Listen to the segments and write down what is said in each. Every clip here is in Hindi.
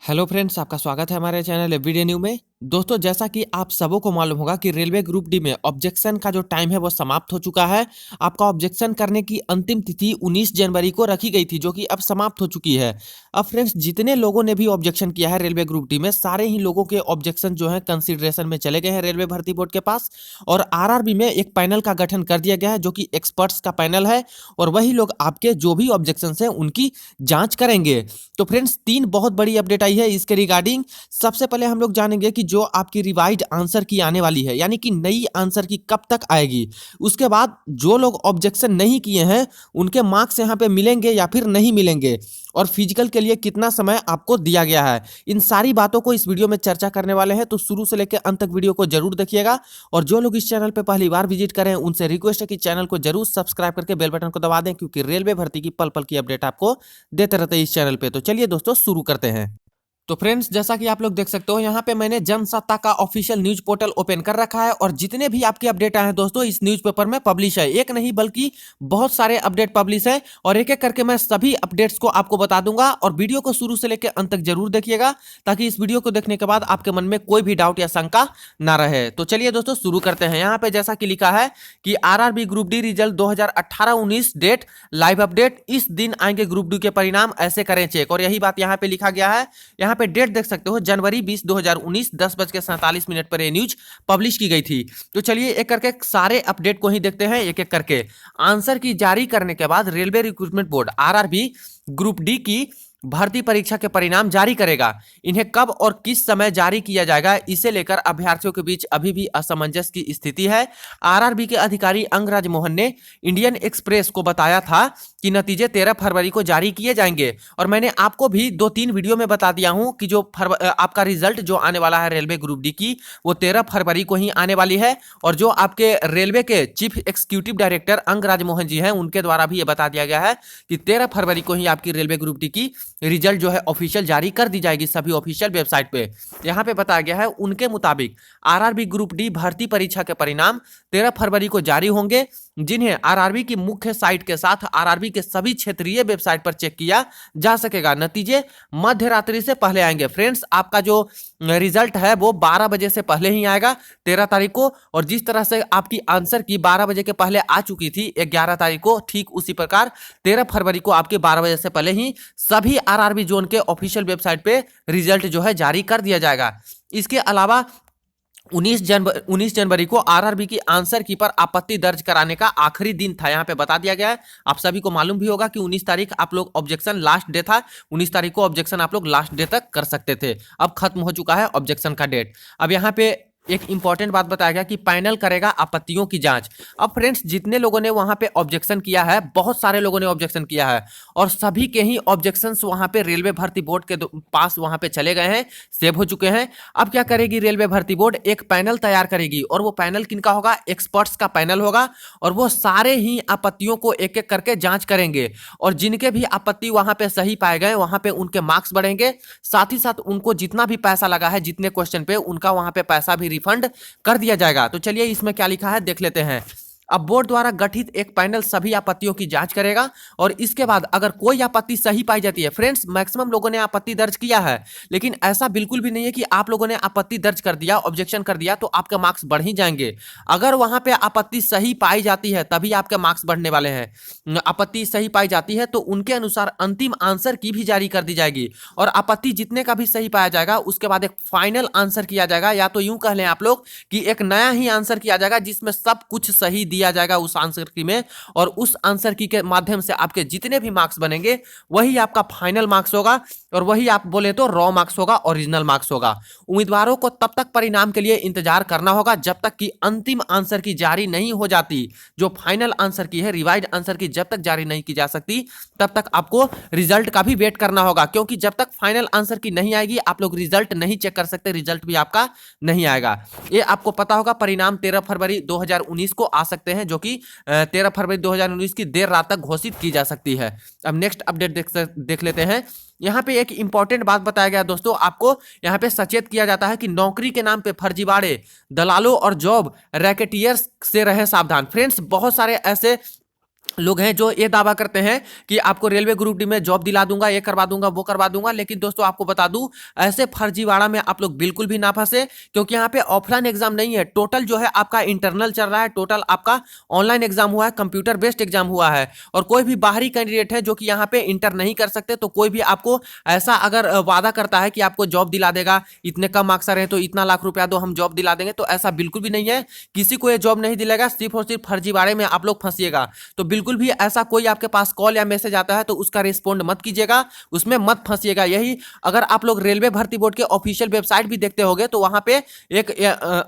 हेलो फ्रेंड्स, आपका स्वागत है हमारे चैनल एवरीडे न्यू में। दोस्तों, जैसा कि आप सबों को मालूम होगा कि रेलवे ग्रुप डी में ऑब्जेक्शन का जो टाइम है वो समाप्त हो चुका है। आपका ऑब्जेक्शन करने की अंतिम तिथि 19 जनवरी को रखी गई थी, जो कि अब समाप्त हो चुकी है। अब फ्रेंड्स, जितने लोगों ने भी ऑब्जेक्शन किया है रेलवे ग्रुप डी में, सारे ही लोगों के ऑब्जेक्शन जो है कंसिडरेशन में चले गए हैं रेलवे भर्ती बोर्ड के पास। और आरआरबी में एक पैनल का गठन कर दिया गया है, जो कि एक्सपर्ट्स का पैनल है, और वही लोग आपके जो भी ऑब्जेक्शन है उनकी जांच करेंगे। तो फ्रेंड्स, तीन बहुत बड़ी अपडेट आई है इसके रिगार्डिंग। सबसे पहले हम लोग जानेंगे कि जो आपकी रिवाइज्ड आंसर की आने वाली है, यानी कि नई आंसर की कब तक आएगी। उसके बाद जो लोग ऑब्जेक्शन नहीं किए हैं उनके मार्क्स यहाँ पे मिलेंगे या फिर नहीं मिलेंगे, और फिजिकल के लिए कितना समय आपको दिया गया है। इन सारी बातों को इस वीडियो में चर्चा करने वाले हैं, तो शुरू से लेकर अंत तक वीडियो को जरूर देखिएगा। और जो लोग इस चैनल पे पहली बार विजिट करें उनसे रिक्वेस्ट है कि चैनल को जरूर सब्सक्राइब करके बेल बटन को दबा दें, क्योंकि रेलवे भर्ती की पल पल की अपडेट आपको देते रहते हैं इस चैनल पे। तो चलिए दोस्तों, शुरू करते हैं। तो फ्रेंड्स, जैसा कि आप लोग देख सकते हो, यहाँ पे मैंने जनसत्ता का ऑफिशियल न्यूज पोर्टल ओपन कर रखा है, और जितने भी आपके अपडेट आए हैं दोस्तों, इस न्यूज़पेपर में पब्लिश है। एक नहीं बल्कि बहुत सारे अपडेट पब्लिश है, और एक एक करके मैं सभी अपडेट्स को आपको बता दूंगा। और वीडियो को शुरू से लेकर अंत तक जरूर देखिएगा, ताकि इस वीडियो को देखने के बाद आपके मन में कोई भी डाउट या शंका ना रहे। तो चलिए दोस्तों, शुरू करते हैं। यहाँ पे जैसा कि लिखा है कि RRB group D result 2018-19 date live update, इस दिन आएंगे ग्रुप डी के परिणाम, ऐसे करें चेक। और यही बात यहाँ पे लिखा गया है। यहाँ पे डेट देख सकते हो, जनवरी 20 2019 10:47 पर ये न्यूज पब्लिश की गई थी। तो चलिए एक करके सारे अपडेट को ही देखते हैं एक एक करके। आंसर की जारी करने के बाद railway recruitment board RRB group D की भर्ती परीक्षा के परिणाम जारी करेगा। इन्हें कब और किस समय जारी किया जाएगा, इसे लेकर अभ्यर्थियों के बीच अभी भी असमंजस की स्थिति है। आरआरबी के अधिकारी अंगराज मोहन ने इंडियन एक्सप्रेस को बताया था कि नतीजे 13 फरवरी को जारी किए जाएंगे। और मैंने आपको भी 2-3 वीडियो में बता दिया हूं कि जो आपका रिजल्ट जो आने वाला है रेलवे ग्रुप डी की, वो 13 फरवरी को ही आने वाली है। और जो आपके रेलवे के chief executive director Angraj Mohan ji हैं, उनके द्वारा भी ये बता दिया गया है कि 13 फरवरी को ही आपकी रेलवे ग्रुप डी की रिजल्ट जो है ऑफिशियल जारी कर दी जाएगी सभी ऑफिशियल वेबसाइट पे। यहां पे बताया गया है, उनके मुताबिक आरआरबी ग्रुप डी भर्ती परीक्षा के परिणाम 13 फरवरी को जारी होंगे, जिन्हें आरआरबी की मुख्य साइट के साथ आरआरबी के सभी क्षेत्रीय वेबसाइट पर चेक किया जा सकेगा। नतीजे मध्य रात्रि से पहले आएंगे। फ्रेंड्स, आपका जो रिजल्ट है वो 12 बजे से पहले ही आएगा 13 तारीख को। और जिस तरह से आपकी आंसर की 12 बजे के पहले आ चुकी थी 11 तारीख को, ठीक उसी प्रकार 13 फरवरी को आपके 12 बजे से पहले ही सभी आरआरबी जोन के ऑफिशियल वेबसाइट पे रिजल्ट जो है जारी कर दिया जाएगा। इसके अलावा 19 जनवरी को आरआरबी की आंसर की पर आपत्ति दर्ज कराने का आखिरी दिन था, यहां पे बता दिया गया है। आप सभी को मालूम भी होगा कि 19 तारीख आप लोग ऑब्जेक्शन लास्ट डे था। 19 तारीख को ऑब्जेक्शन आप लोग लास्ट डे तक कर सकते थे। अब खत्म हो चुका है ऑब्जेक्शन का डेट। अब यहां पे एक इंपॉर्टेंट बात बताया गया कि पैनल करेगा आपत्तियों की जांच। अब फ्रेंड्स, जितने लोगों ने वहां पे ऑब्जेक्शन किया है, बहुत सारे लोगों ने ऑब्जेक्शन किया है, और सभी के ही ऑब्जेक्शंस वहां पे रेलवे भर्ती बोर्ड के पास वहां पे चले गए हैं, सेव हो चुके हैं। अब क्या करेगी रेलवे भर्ती बोर्ड, एक पैनल तैयार करेगी, और वो पैनल किनका होगा, एक्सपर्ट्स का पैनल होगा। और वो सारे ही आपत्तियों को एक एक करके जांच करेंगे, और जिनके भी आपत्ति वहां पे सही पाए गए वहां पे उनके मार्क्स बढ़ेंगे। साथ ही साथ उनको जितना भी पैसा लगा है जितने क्वेश्चन पे, उनका वहां पे पैसा भी रिफंड कर दिया जाएगा। तो चलिए इसमें क्या लिखा है देख लेते हैं। अब बोर्ड द्वारा गठित एक पैनल सभी आपत्तियों की जांच करेगा, और इसके बाद अगर कोई आपत्ति सही पाई जाती है, फ्रेंड्स मैक्सिमम लोगों ने आपत्ति दर्ज किया है, लेकिन ऐसा बिल्कुल भी नहीं है कि आप लोगों ने आपत्ति दर्ज कर दिया, ऑब्जेक्शन कर दिया तो आपके मार्क्स बढ़ ही जाएंगे। अगर वहां पे आपत्ति सही पाई जाती है तभी आपके मार्क्स बढ़ने वाले हैं। आपत्ति सही पाई जाती है तो उनके अनुसार अंतिम आंसर की भी जारी कर दी जाएगी, और आपत्ति जितने का भी सही पाया जाएगा उसके बाद एक फाइनल आंसर किया जाएगा, या तो यूं कह लें आप लोग कि एक नया ही आंसर किया जाएगा जिसमें सब कुछ सही दिया जाएगा उस आंसर की में। और उस आंसर की के माध्यम से आपके जितने भी मार्क्स बनेंगे वही आपका फाइनल मार्क्स होगा, और वही आप बोले तो रॉ मार्क्स होगा, ओरिजिनल मार्क्स होगा। उम्मीदवारों को तब तक परिणाम के लिए इंतजार करना होगा जब तक कि अंतिम आंसर की जारी नहीं हो जाती। जो फाइनल आंसर की है, रिवाइज्ड आंसर की जब तक जारी नहीं की जा सकती तब तक आपको रिजल्ट का भी वेट करना होगा, क्योंकि जब तक फाइनल आंसर की नहीं आएगी आप लोग रिजल्ट नहीं चेक कर सकते, रिजल्ट भी आपका नहीं आएगा। ये आपको पता होगा, परिणाम 13 फरवरी 2019 को आ सकते हैं, जो कि 13 फरवरी 2019 की देर रात तक घोषित की जा सकती है। अब नेक्स्ट अपडेट देख लेते हैं। यहाँ पे एक इंपॉर्टेंट बात बताया गया दोस्तों, आपको यहाँ पे सचेत किया जाता है कि नौकरी के नाम पे फर्जीवाड़े, दलालों और जॉब रैकेटियर्स से रहे सावधान। फ्रेंड्स, बहुत सारे ऐसे लोग हैं जो ये दावा करते हैं कि आपको रेलवे ग्रुप डी में जॉब दिला दूंगा, ये करवा दूंगा, वो करवा दूंगा। लेकिन दोस्तों आपको बता दूं, ऐसे फर्जीवाड़ा में आप लोग बिल्कुल भी ना फंसे, क्योंकि यहाँ पे ऑफलाइन एग्जाम नहीं है, टोटल जो है आपका इंटरनल चल रहा है, टोटल आपका ऑनलाइन एग्जाम हुआ है, कंप्यूटर बेस्ड एग्जाम हुआ है। और कोई भी बाहरी कैंडिडेट है जो कि यहाँ पे इंटर नहीं कर सकते, तो कोई भी आपको ऐसा अगर वादा करता है कि आपको जॉब दिला देगा, इतने कम मार्क्स आ रहे हैं तो इतना लाख रुपया दो, हम जॉब दिला देंगे, तो ऐसा बिल्कुल भी नहीं है। किसी को ये जॉब नहीं दिलेगा, सिर्फ और सिर्फ फर्जीवाड़े में आप लोग फंसिएगा। तो बिल्कुल भी ऐसा कोई आपके पास कॉल या मैसेज आता है तो उसका रिस्पॉन्ड मत कीजिएगा, उसमें मत फंसिएगा। यही अगर आप लोग रेलवे भर्ती बोर्ड के ऑफिशियल वेबसाइट भी देखते होंगे तो वहां पे एक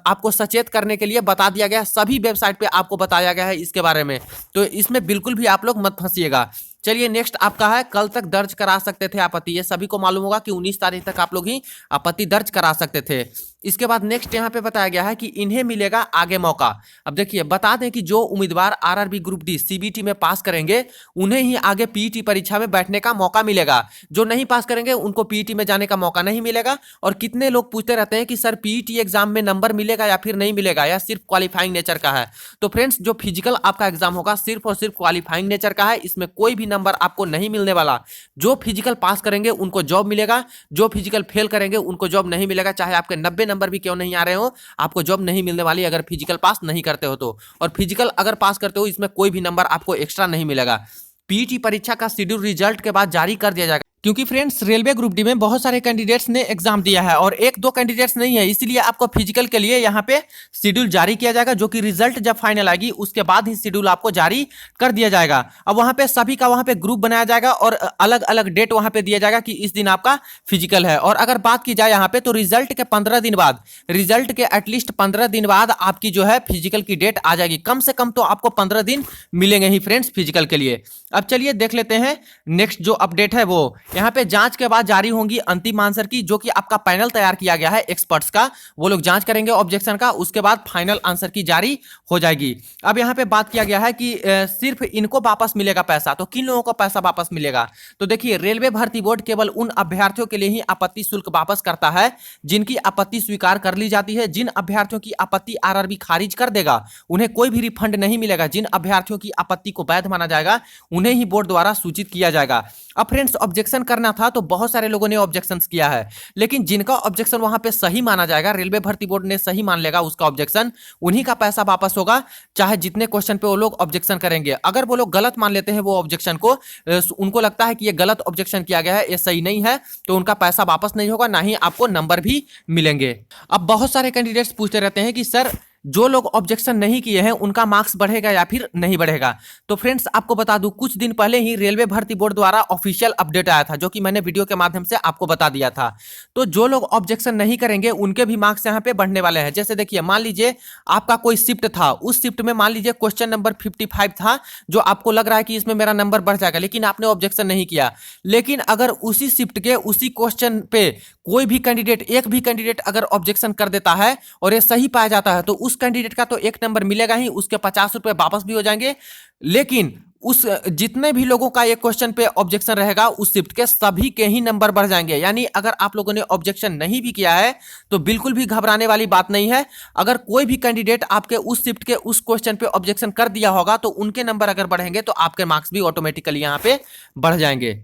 आपको सचेत करने के लिए बता दिया गया, सभी वेबसाइट पे आपको बताया गया है इसके बारे में। तो इसमें बिल्कुल भी आप लोग मत फंसिएगा। चलिए नेक्स्ट आपका है, कल तक दर्ज करा सकते थे आपत्ति। ये सभी को मालूम होगा कि 19 तारीख तक आप लोग ही आपत्ति दर्ज करा सकते थे। इसके बाद नेक्स्ट यहाँ पे बताया गया है कि इन्हें मिलेगा आगे मौका। अब देखिए बता दें कि जो उम्मीदवार आरआरबी ग्रुप डी सीबीटी में पास करेंगे उन्हें ही आगे पीईटी परीक्षा में बैठने का मौका मिलेगा। जो नहीं पास करेंगे उनको पीईटी में जाने का मौका नहीं मिलेगा। और कितने लोग पूछते रहते हैं कि सर पीईटी एग्जाम में नंबर मिलेगा या फिर नहीं मिलेगा, या सिर्फ क्वालिफाइंग नेचर का है। तो फ्रेंड्स जो फिजिकल आपका एग्जाम होगा सिर्फ और सिर्फ क्वालिफाइंग नेचर का है, इसमें कोई भी नंबर आपको नहीं मिलने वाला। जो फिजिकल पास करेंगे उनको जॉब मिलेगा, जो फिजिकल फेल करेंगे उनको जॉब नहीं मिलेगा। चाहे आपके 90 नंबर भी क्यों नहीं आ रहे हो, आपको जॉब नहीं मिलने वाली अगर फिजिकल पास नहीं करते हो तो। और फिजिकल अगर पास करते हो इसमें कोई भी नंबर आपको एक्स्ट्रा नहीं मिलेगा। पीईटी परीक्षा का शेड्यूल रिजल्ट के बाद जारी कर दिया जाएगा, क्योंकि फ्रेंड्स रेलवे ग्रुप डी में बहुत सारे कैंडिडेट्स ने एग्जाम दिया है और एक दो कैंडिडेट्स नहीं है, इसलिए आपको फिजिकल के लिए यहाँ पे शेड्यूल जारी किया जाएगा, जो कि रिजल्ट जब फाइनल आएगी उसके बाद ही शेड्यूल आपको जारी कर दिया जाएगा। अब वहां पे सभी का वहां पे ग्रुप बनाया जाएगा और अलग अलग डेट वहां पे दिया जाएगा कि इस दिन आपका फिजिकल है। और अगर बात की जाए यहाँ पे तो रिजल्ट के 15 दिन बाद, रिजल्ट के एटलीस्ट 15 दिन बाद आपकी जो है फिजिकल की डेट आ जाएगी। कम से कम तो आपको 15 दिन मिलेंगे ही फ्रेंड्स फिजिकल के लिए। अब चलिए देख लेते हैं नेक्स्ट जो अपडेट है वो। यहाँ पे जांच के बाद जारी होंगी अंतिम आंसर की, जो कि आपका पैनल तैयार किया गया है एक्सपर्ट्स का, वो लोग जांच करेंगे ऑब्जेक्शन का, उसके बाद फाइनल आंसर की जारी हो जाएगी। अब यहाँ पे बात किया गया है कि सिर्फ इनको वापस मिलेगा पैसा, तो किन लोगों को पैसा वापस मिलेगा? तो देखिए रेलवे भर्ती बोर्ड केवल उन अभ्यर्थियों के लिए ही आपत्ति शुल्क वापस करता है जिनकी आपत्ति स्वीकार कर ली जाती है। जिन अभ्यर्थियों की आपत्ति आरआरबी खारिज कर देगा उन्हें कोई भी रिफंड नहीं मिलेगा। जिन अभ्यर्थियों की आपत्ति को वैध माना जाएगा उन्हें ही बोर्ड द्वारा सूचित किया जाएगा। अब फ्रेंड्स ऑब्जेक्शन करना था तो बहुत सारे लोगों ने ऑब्जेक्शन किया है, लेकिन जिनका ऑब्जेक्शन वहां पे सही माना जाएगा, रेलवे भर्ती बोर्ड ने सही मान लेगा उसका ऑब्जेक्शन, उन्हीं का पैसा वापस होगा, चाहे जितने क्वेश्चन पे वो लोग ऑब्जेक्शन करेंगे। अगर वो लोग गलत मान लेते हैं वो ऑब्जेक्शन को, उनको लगता है कि ये गलत ऑब्जेक्शन किया गया है, ये सही नहीं है, तो उनका पैसा वापस नहीं होगा, ना ही आपको नंबर भी मिलेंगे। अब बहुत सारे कैंडिडेट्स पूछते रहते हैं कि सर जो लोग ऑब्जेक्शन नहीं किए हैं उनका मार्क्स बढ़ेगा या फिर नहीं बढ़ेगा? तो फ्रेंड्स आपको बता दूं, कुछ दिन पहले ही रेलवे भर्ती बोर्ड द्वारा ऑफिशियल अपडेट आया था, जो कि मैंने वीडियो के माध्यम से आपको बता दिया था। तो जो लोग ऑब्जेक्शन नहीं करेंगे उनके भी मार्क्स यहाँ पे बढ़ने वाले हैं। जैसे देखिए मान लीजिए आपका कोई शिफ्ट था, उस शिफ्ट में मान लीजिए क्वेश्चन नंबर 55 था, जो आपको लग रहा है कि इसमें मेरा नंबर बढ़ जाएगा, लेकिन आपने ऑब्जेक्शन नहीं किया। लेकिन अगर उसी शिफ्ट के उसी क्वेश्चन पे कोई भी कैंडिडेट, एक भी कैंडिडेट अगर ऑब्जेक्शन कर देता है और ये सही पाया जाता है, तो उस कैंडिडेट का तो एक नंबर मिलेगा ही, उसके 50 रुपए वापस भी हो जाएंगे। लेकिन उस जितने भी लोगों का एक क्वेश्चन पे ऑब्जेक्शन रहेगा उस शिफ्ट के सभी के ही नंबर बढ़ जाएंगे। यानी अगर आप लोगों ने ऑब्जेक्शन नहीं भी किया है तो बिल्कुल भी घबराने वाली बात नहीं है। अगर कोई भी कैंडिडेट आपके उस शिफ्ट के उस क्वेश्चन पे ऑब्जेक्शन कर दिया होगा तो उनके नंबर अगर बढ़ेंगे तो आपके मार्क्स भी ऑटोमेटिकली यहाँ पे बढ़ जाएंगे।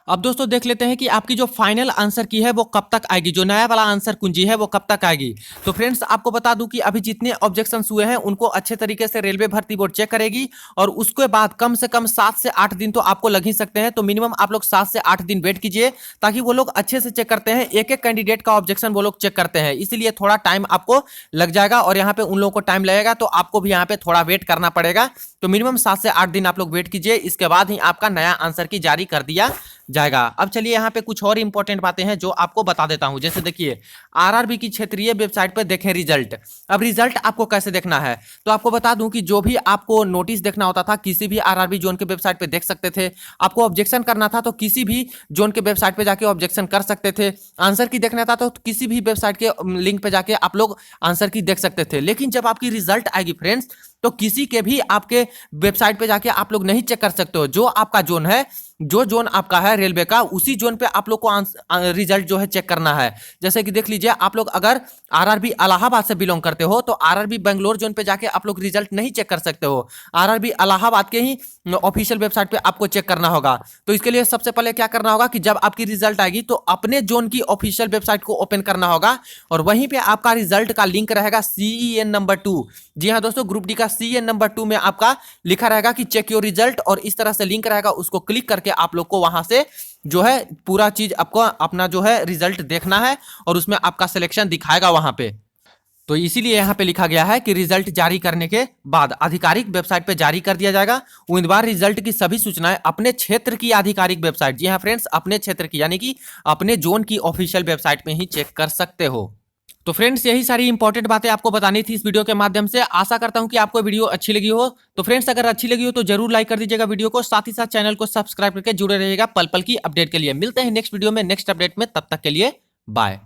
अब दोस्तों देख लेते हैं कि आपकी जो फाइनल आंसर की है वो कब तक आएगी, जो नया वाला आंसर कुंजी है वो कब तक आएगी। तो फ्रेंड्स आपको बता दूं कि अभी जितने ऑब्जेक्शंस हुए हैं उनको अच्छे तरीके से रेलवे भर्ती बोर्ड चेक करेगी, और उसके बाद कम से कम 7 से 8 दिन तो आपको लग ही सकते हैं। तो मिनिमम आप लोग 7 से 8 दिन वेट कीजिए, ताकि वो लोग अच्छे से चेक करते हैं, एक एक कैंडिडेट का ऑब्जेक्शन वो लोग चेक करते हैं, इसीलिए थोड़ा टाइम आपको लग जाएगा। और यहाँ पे उन लोगों को टाइम लगेगा तो आपको भी यहाँ पे थोड़ा वेट करना पड़ेगा। तो मिनिमम 7 से 8 दिन आप लोग वेट कीजिए, इसके बाद ही आपका नया आंसर की जारी कर दिया जाएगा। अब चलिए यहाँ पे कुछ और इंपॉर्टेंट बातें हैं जो आपको बता देता हूं। जैसे देखिए आरआरबी की क्षेत्रीय वेबसाइट पर देखें रिजल्ट। अब रिजल्ट आपको कैसे देखना है, तो आपको बता दूं कि जो भी आपको नोटिस देखना होता था किसी भी आरआरबी जोन के वेबसाइट पे देख सकते थे। आपको ऑब्जेक्शन करना था तो किसी भी जोन के वेबसाइट पे जाके ऑब्जेक्शन कर सकते थे। आंसर की देखना था तो किसी भी वेबसाइट के लिंक पे जाके आप लोग आंसर की देख सकते थे। लेकिन जब आपकी रिजल्ट आएगी फ्रेंड्स तो किसी के भी आपके वेबसाइट पे जाके आप लोग नहीं चेक कर सकते हो। जो आपका जोन है जो जोन आपका है रेलवे का, उसी जोन पे आप लोग को रिजल्ट जो है चेक करना है। जैसे कि देख लीजिए, आप लोग अगर आरआरबी इलाहाबाद से बिलोंग करते हो तो आरआरबी बेंगलोर जोन पे जाके आप लोग रिजल्ट नहीं चेक कर सकते हो, आरआरबी इलाहाबाद के ही ऑफिशियल वेबसाइट पे आपको चेक करना होगा। तो इसके लिए सबसे पहले क्या करना होगा कि जब आपकी रिजल्ट आएगी तो अपने जोन की ऑफिशियल वेबसाइट को ओपन करना होगा और वहीं पे आपका रिजल्ट का लिंक रहेगा CEN नंबर 2। जी हाँ दोस्तों, ग्रुप डी का CEN नंबर 2 में आपका लिखा रहेगा कि चेक योर रिजल्ट, और इस तरह से लिंक रहेगा, उसको क्लिक करके आप लोग को वहां से जो है पूरा चीज आपको अपना जो है रिजल्ट देखना है और उसमें आपका सिलेक्शन दिखाएगा वहां पे। तो इसीलिए यहाँ पे लिखा गया है कि रिजल्ट जारी करने के बाद आधिकारिक वेबसाइट पे जारी कर दिया जाएगा। उम्मीदवार रिजल्ट की सभी सूचनाएं अपने क्षेत्र की आधिकारिक वेबसाइट, जी हाँ फ्रेंड्स, अपने क्षेत्र की यानी कि अपने जोन की ऑफिशियल वेबसाइट में ही चेक कर सकते हो। तो फ्रेंड्स, यही सारी इंपॉर्टेंट बातें आपको बतानी थी इस वीडियो के माध्यम से। आशा करता हूं कि आपको वीडियो अच्छी लगी हो। तो फ्रेंड्स, अगर अच्छी लगी हो तो जरूर लाइक कर दीजिएगा वीडियो को, साथ ही साथ चैनल को सब्सक्राइब करके जुड़े रहिएगा पल पल की अपडेट के लिए। मिलते हैं नेक्स्ट वीडियो में नेक्स्ट अपडेट में, तब तक के लिए बाय।